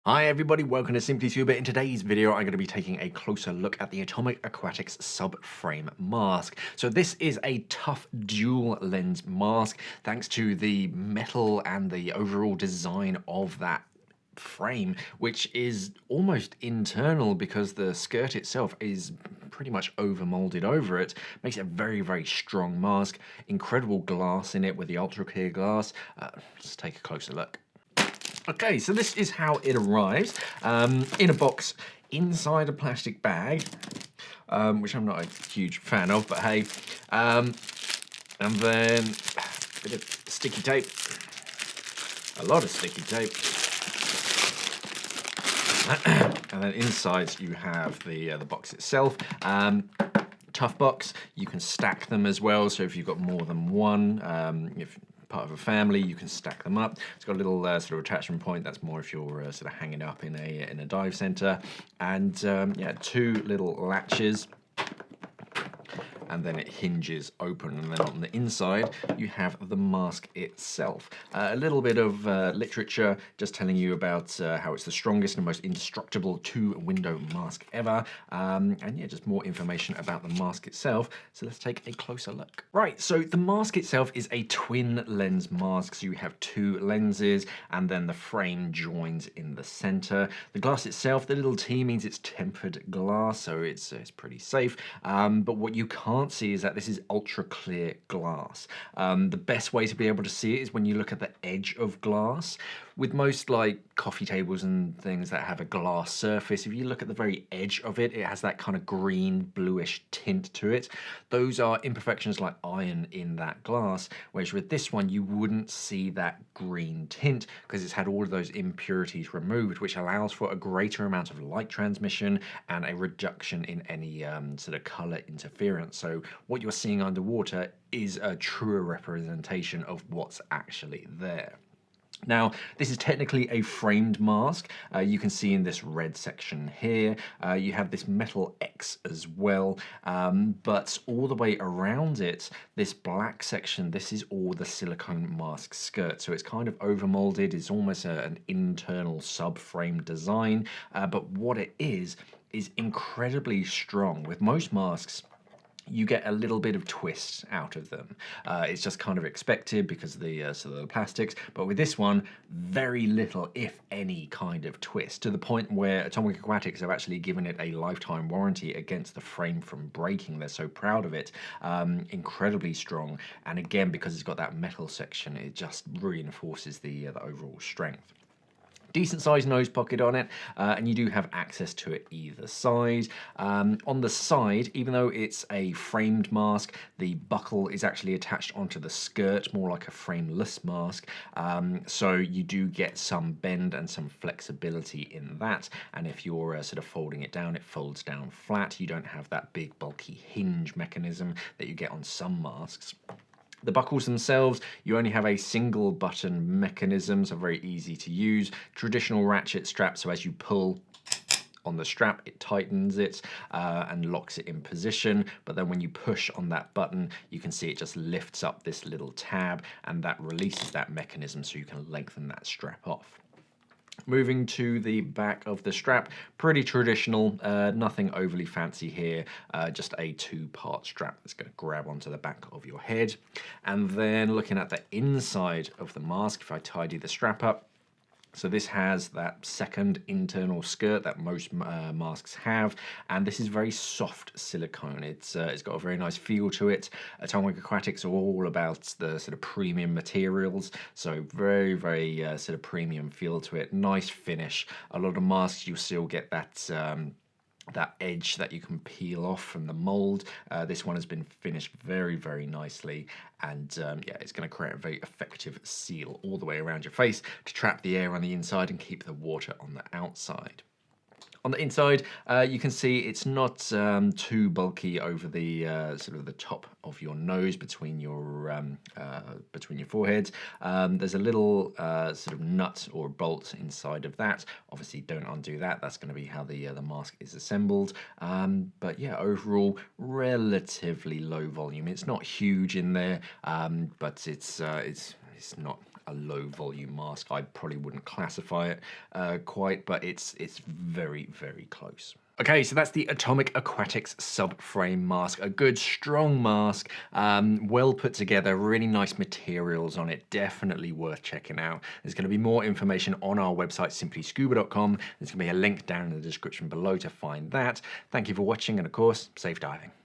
Hi everybody, welcome to Simply Scuba. In today's video, I'm going to be taking a closer look at the Atomic Aquatics Subframe mask. So this is a tough dual lens mask, thanks to the metal and the overall design of that frame, which is almost internal because the skirt itself is pretty much over molded over it. Makes it a very, very strong mask. Incredible glass in it with the ultra clear glass. Let's take a closer look. Okay, so this is how it arrives, in a box inside a plastic bag, which I'm not a huge fan of, but hey, and then a bit of sticky tape, a lot of sticky tape, and then inside you have the box itself. Tough box, you can stack them as well, so if you've got more than one, if part of a family, you can stack them up. It's got a little sort of attachment point. That's more if you're sort of hanging up in a dive center, and yeah, two little latches, and then it hinges open, and then on the inside you have the mask itself. A little bit of literature just telling you about how it's the strongest and most indestructible two-window mask ever, and yeah, just more information about the mask itself. So let's take a closer look. Right, so the mask itself is a twin lens mask, so you have two lenses and then the frame joins in the center. The glass itself, the little T means it's tempered glass, so it's pretty safe, but what you can't see is that this is ultra clear glass. The best way to be able to see it is when you look at the edge of glass. With most like coffee tables and things that have a glass surface, if you look at the very edge of it, it has that kind of green bluish tint to it. Those are imperfections like iron in that glass, whereas with this one you wouldn't see that green tint because it's had all of those impurities removed, which allows for a greater amount of light transmission and a reduction in any sort of color interference. So what you're seeing underwater is a truer representation of what's actually there. Now, this is technically a framed mask. You can see in this red section here, you have this metal X as well, but all the way around it, this black section, this is all the silicone mask skirt. So it's kind of overmolded, it's almost an internal subframe design, but what it is incredibly strong. With most masks, you get a little bit of twist out of them. It's just kind of expected because of the plastics, but with this one, very little, if any, kind of twist, to the point where Atomic Aquatics have actually given it a lifetime warranty against the frame from breaking. They're so proud of it. Incredibly strong, and again, because it's got that metal section, it just reinforces the overall strength. Decent sized nose pocket on it, and you do have access to it either side. On the side, even though it's a framed mask, the buckle is actually attached onto the skirt, more like a frameless mask, so you do get some bend and some flexibility in that, and if you're sort of folding it down, it folds down flat. You don't have that big bulky hinge mechanism that you get on some masks. The buckles themselves, you only have a single button mechanism, so very easy to use. Traditional ratchet strap, so as you pull on the strap, it tightens it and locks it in position, but then when you push on that button, you can see it just lifts up this little tab, and that releases that mechanism so you can lengthen that strap off. Moving to the back of the strap, pretty traditional, nothing overly fancy here, just a two-part strap that's going to grab onto the back of your head. And then looking at the inside of the mask, if I tidy the strap up, so this has that second internal skirt that most masks have, and this is very soft silicone. It's got a very nice feel to it. Atomic Aquatics are all about the sort of premium materials, so very, very sort of premium feel to it. Nice finish. A lot of masks you still get that that edge that you can peel off from the mold. This one has been finished very, very nicely, and yeah, it's going to create a very effective seal all the way around your face to trap the air on the inside and keep the water on the outside. On the inside, you can see it's not too bulky over the sort of the top of your nose between your foreheads. There's a little sort of nut or bolt inside of that. Obviously, don't undo that. That's going to be how the mask is assembled. But yeah, overall, relatively low volume. It's not huge in there, but it's not a low volume mask. I probably wouldn't classify it quite, but it's very, very close. Okay, so that's the Atomic Aquatics Subframe mask. A good, strong mask, well put together, really nice materials on it. Definitely worth checking out. There's going to be more information on our website, simplyscuba.com. There's going to be a link down in the description below to find that. Thank you for watching, and of course, safe diving.